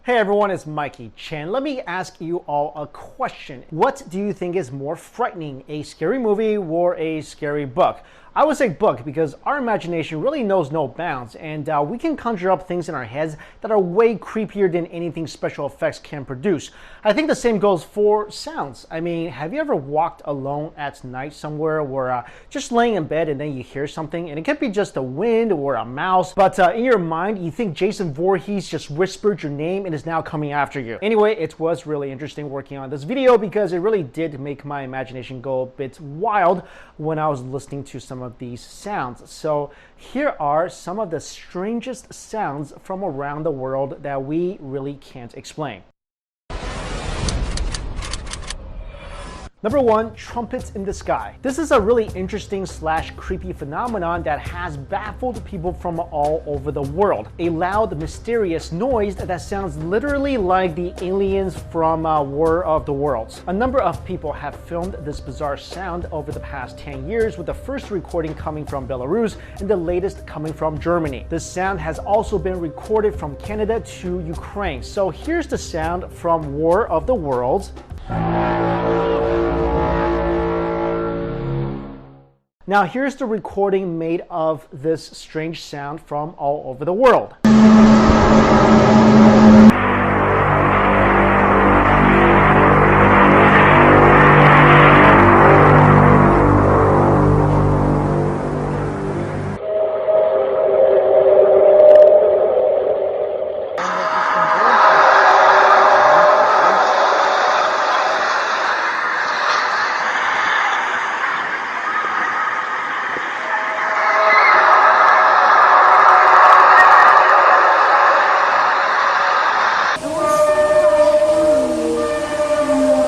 Hey everyone, it's Mikey Chen. Let me ask you all a question. What do you think is more frightening, a scary movie or a scary book? I would say book because our imagination really knows no bounds, and we can conjure up things in our heads that are way creepier than anything special effects can produce. I think the same goes for sounds. I mean, have you ever walked alone at night somewhere where just laying in bed and then you hear something, and it could be just a wind or a mouse, but in your mind you think Jason Voorhees just whispered your name and is now coming after you. Anyway, it was really interesting working on this video because it really did make my imagination go a bit wild when I was listening to some of these sounds. So here are some of the strangest sounds from around the world that we really can't explain. Number 1, trumpets in the sky. This is a really interesting / creepy phenomenon that has baffled people from all over the world. A loud, mysterious noise that sounds literally like the aliens from War of the Worlds. A number of people have filmed this bizarre sound over the past 10 years, with the first recording coming from Belarus and the latest coming from Germany. This sound has also been recorded from Canada to Ukraine. So here's the sound from War of the Worlds. Now here's the recording made of this strange sound from all over the world.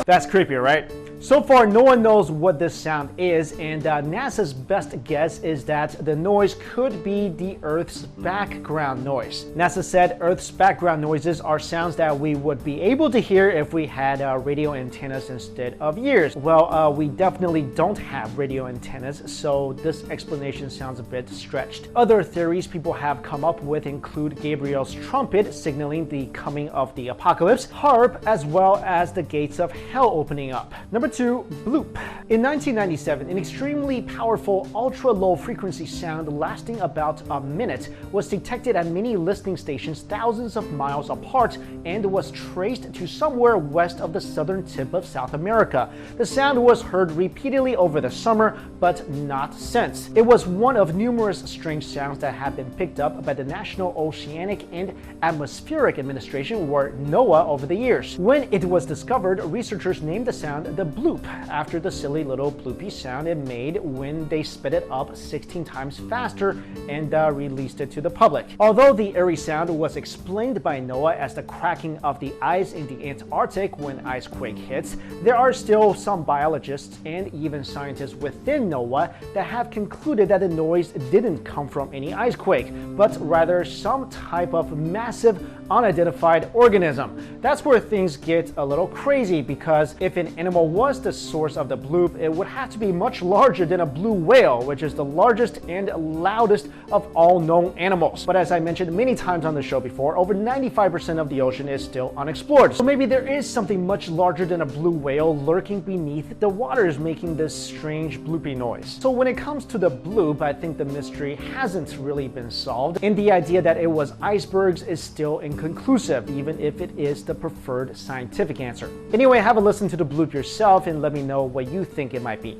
That's creepy, right? So far, no one knows what this sound is, and NASA's best guess is that the noise could be the Earth's background noise. NASA said Earth's background noises are sounds that we would be able to hear if we had radio antennas instead of ears. Well, we definitely don't have radio antennas, so this explanation sounds a bit stretched. Other theories people have come up with include Gabriel's trumpet signaling the coming of the apocalypse, harp, as well as the gates of hell opening up. Number 2, bloop. In 1997, an extremely powerful ultra-low frequency sound lasting about a minute was detected at many listening stations thousands of miles apart and was traced to somewhere west of the southern tip of South America. The sound was heard repeatedly over the summer, but not since. It was one of numerous strange sounds that have been picked up by the National Oceanic and Atmospheric Administration, or NOAA, over the years. When it was discovered, researchers named the sound the bloop, after the silly little bloopy sound it made when they sped it up 16 times faster and released it to the public. Although the eerie sound was explained by NOAA as the cracking of the ice in the Antarctic when icequake hits, there are still some biologists and even scientists within NOAA that have concluded that the noise didn't come from any icequake, but rather some type of massive unidentified organism. That's where things get a little crazy, because if an animal was the source of the bloop, it would have to be much larger than a blue whale, which is the largest and loudest of all known animals. But as I mentioned many times on the show before, over 95% of the ocean is still unexplored. So maybe there is something much larger than a blue whale lurking beneath the waters making this strange bloopy noise. So when it comes to the bloop, I think the mystery hasn't really been solved, and the idea that it was icebergs is still inconclusive, even if it is the preferred scientific answer. Anyway, have a listen to the bloop yourself and let me know what you think it might be.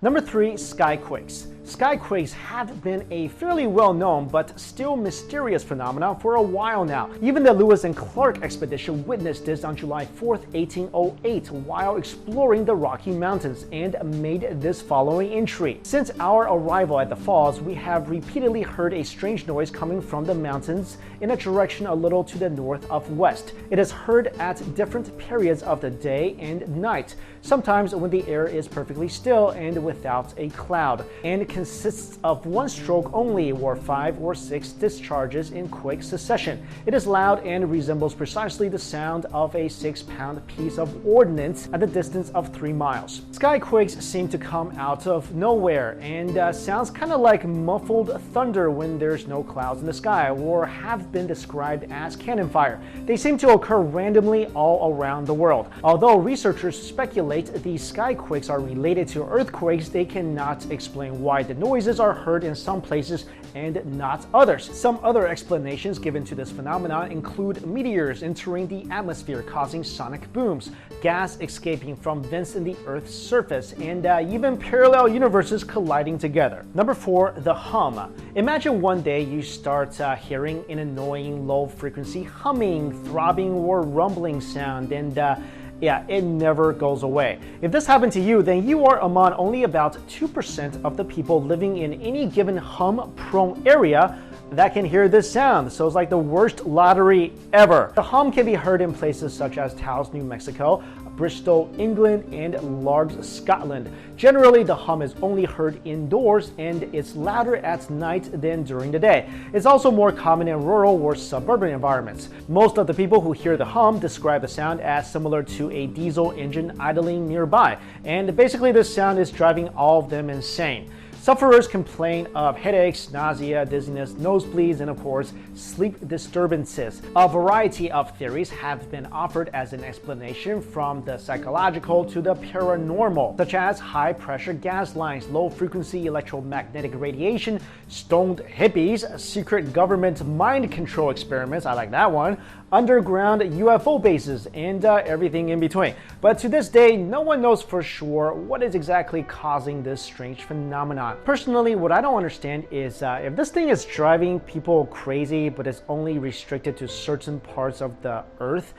Number 3, skyquakes. Skyquakes have been a fairly well-known but still mysterious phenomenon for a while now. Even the Lewis and Clark expedition witnessed this on July 4th, 1808 while exploring the Rocky Mountains and made this following entry. Since our arrival at the falls, we have repeatedly heard a strange noise coming from the mountains in a direction a little to the north of west. It is heard at different periods of the day and night, sometimes when the air is perfectly still and without a cloud, and consists of one stroke only, or 5 or 6 discharges in quick succession. It is loud and resembles precisely the sound of a 6-pound piece of ordnance at the distance of 3 miles. Skyquakes seem to come out of nowhere and sounds kind of like muffled thunder when there's no clouds in the sky, or have been described as cannon fire. They seem to occur randomly all around the world. Although researchers speculate these skyquakes are related to earthquakes, they cannot explain why the noises are heard in some places and not others. Some other explanations given to this phenomenon include meteors entering the atmosphere causing sonic booms, gas escaping from vents in the Earth's surface, and even parallel universes colliding together. Number 4, the hum. Imagine one day you start hearing an annoying low-frequency humming, throbbing, or rumbling sound, and yeah, it never goes away. If this happened to you, then you are among only about 2% of the people living in any given hum-prone area that can hear this sound. So it's like the worst lottery ever. The hum can be heard in places such as Taos, New Mexico, Bristol, England, and Largs, Scotland. Generally, the hum is only heard indoors and it's louder at night than during the day. It's also more common in rural or suburban environments. Most of the people who hear the hum describe the sound as similar to a diesel engine idling nearby, and basically this sound is driving all of them insane. Sufferers complain of headaches, nausea, dizziness, nosebleeds, and of course, sleep disturbances. A variety of theories have been offered as an explanation, from the psychological to the paranormal, such as high-pressure gas lines, low-frequency electromagnetic radiation, stoned hippies, secret government mind control experiments, I like that one, underground UFO bases, and everything in between. But to this day, no one knows for sure what is exactly causing this strange phenomenon. Personally, what I don't understand is if this thing is driving people crazy but is only restricted to certain parts of the Earth,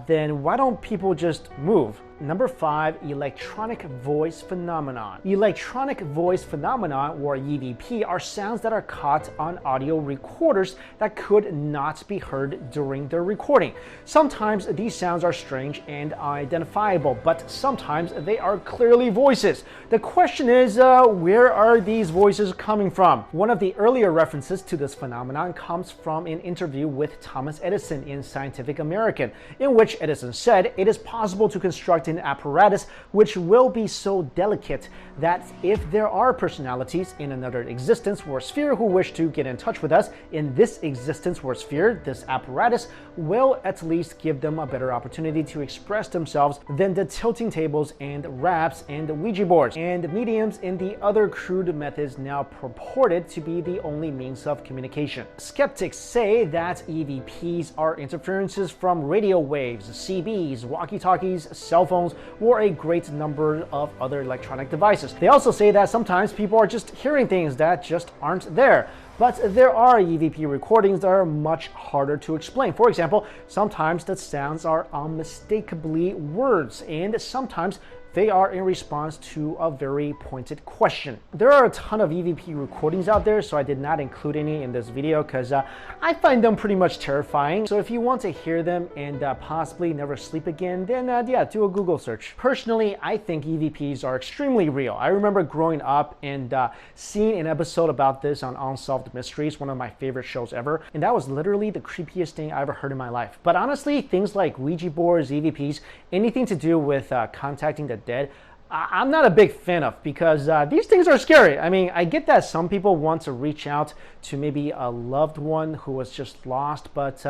then why don't people just move? Number 5, electronic voice phenomenon. Electronic voice phenomenon, or EVP, are sounds that are caught on audio recorders that could not be heard during the recording. Sometimes these sounds are strange and unidentifiable, but sometimes they are clearly voices. The question is, where are these voices coming from? One of the earlier references to this phenomenon comes from an interview with Thomas Edison in Scientific American, in which Edison said it is possible to construct an apparatus which will be so delicate that if there are personalities in another existence or sphere who wish to get in touch with us in this existence or sphere, this apparatus will at least give them a better opportunity to express themselves than the tilting tables and raps and Ouija boards and mediums in the other crude methods now purported to be the only means of communication. Skeptics say that EVPs are interferences from radio waves, CBs, walkie-talkies, cell phones, or a great number of other electronic devices. They also say that sometimes people are just hearing things that just aren't there. But there are EVP recordings that are much harder to explain. For example, sometimes the sounds are unmistakably words, and sometimes they are in response to a very pointed question. There are a ton of EVP recordings out there, so I did not include any in this video because I find them pretty much terrifying. So if you want to hear them and possibly never sleep again, then yeah, do a Google search. Personally, I think EVPs are extremely real. I remember growing up and seeing an episode about this on Unsolved Mysteries, one of my favorite shows ever, and that was literally the creepiest thing I ever heard in my life. But honestly, things like Ouija boards, EVPs, anything to do with contacting the dead, I'm not a big fan of, because these things are scary. I mean, I get that some people want to reach out to maybe a loved one who was just lost, but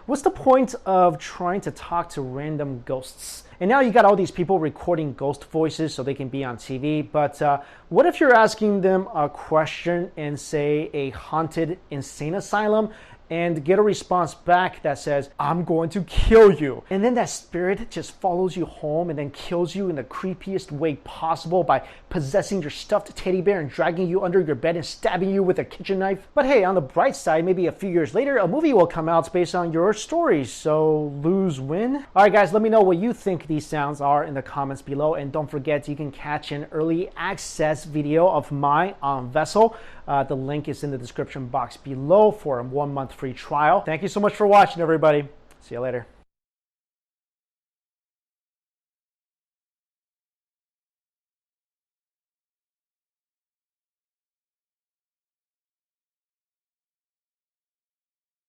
what's the point of trying to talk to random ghosts? And now you got all these people recording ghost voices so they can be on TV, but what if you're asking them a question in, say, a haunted insane asylum, and get a response back that says, "I'm going to kill you." And then that spirit just follows you home and then kills you in the creepiest way possible by possessing your stuffed teddy bear and dragging you under your bed and stabbing you with a kitchen knife. But hey, on the bright side, maybe a few years later, a movie will come out based on your stories. So lose win? All right, guys, let me know what you think these sounds are in the comments below. And don't forget, you can catch an early access video of mine on Vessel. The link is in the description box below for a 1-month free trial. Thank you so much for watching, everybody. See you later.